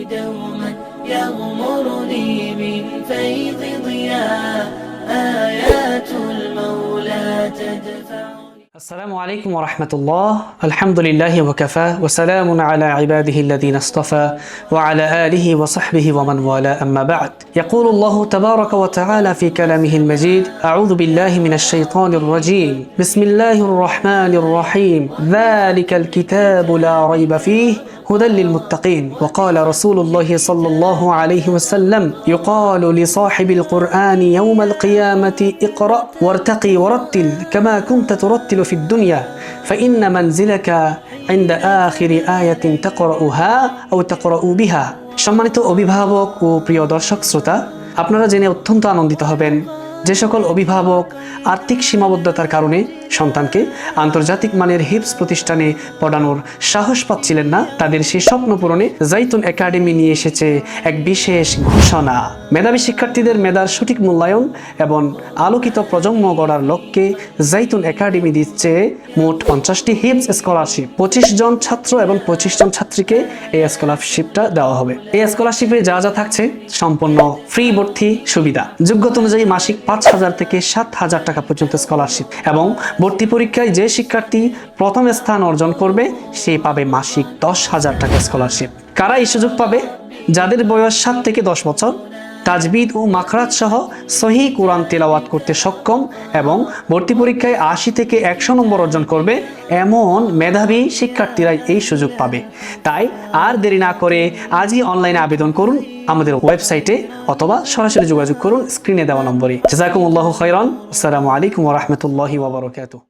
دوما يغمرني من فيض ضياء آيات المولى تدفعني. السلام عليكم ورحمة الله. الحمد لله وكفى وسلام على عباده الذين اصطفى وعلى آله وصحبه ومن والاه أما بعد. يقول الله تبارك وتعالى في كلامه المجيد: أعوذ بالله من الشيطان الرجيم. بسم الله الرحمن الرحيم. ذلك الكتاب لا ريب فيه هدى للمتقين. وقال رسول الله صلى الله عليه وسلم: يقال لصاحب القرآن يوم القيامة اقرأ وارتقي ورتل كما كنت ترتل في الدنيا فإن منزلك عند آخر آية تقرأها أو تقرأ بها. সম্মানিত অভিভাবক ও প্রিয় দর্শক শ্রোতা, আপনারা জেনে অত্যন্ত আনন্দিত হবেন যে সকল অভিভাবক আর্থিক সীমাবদ্ধতার কারণে সন্তানকে আন্তর্জাতিক মানের হিফজ প্রতিষ্ঠানে পড়ানোর সাহস পাচ্ছিলেন না, তাদের সেই স্বপ্ন পূরণে জাইতুন একাডেমি নিয়ে এসেছে এক বিশেষ ঘোষণা। মেধাবী শিক্ষার্থীদের মেধার সঠিক মূল্যায়ন এবং আলোকিত প্রজন্ম গড়ার লক্ষ্যে জাইতুন একাডেমি দিচ্ছে মোট 50টি হিফজ স্কলারশিপ। 25 জন ছাত্র এবং 25 জন ছাত্রীকে এই স্কলারশিপটা দেওয়া হবে। এই স্কলারশিপে যা যা থাকছে: সম্পূর্ণ ফ্রি ভর্তি সুবিধা, যোগ্যতা অনুযায়ী মাসিক 5,000 থেকে 7,000 টাকা পর্যন্ত স্কলারশিপ, এবং ভর্তি পরীক্ষায় যে শিক্ষার্থী প্রথম স্থান অর্জন করবে সে পাবে মাসিক 10,000 টাকা স্কলারশিপ। কারা এই সুযোগ পাবে? যাদের বয়স 7 থেকে 10 বছর, তাজবিদ ও মাখরাজ সহ সহিহ কোরআন তেলাওয়াত করতে সক্ষম এবং ভর্তি পরীক্ষায় 80 থেকে 100 নম্বর অর্জন করবে এমন মেধাবী শিক্ষার্থীরাই এই সুযোগ পাবে। তাই আর দেরি না করে আজই অনলাইনে আবেদন করুন আমাদের ওয়েবসাইটে অথবা সরাসরি যোগাযোগ করুন স্ক্রিনে দেওয়া নম্বরে। জাযাকুমুল্লাহু খাইরান। আসসালামু আলাইকুম ওয়া রাহমাতুল্লাহি ওয়া বারাকাতুহু।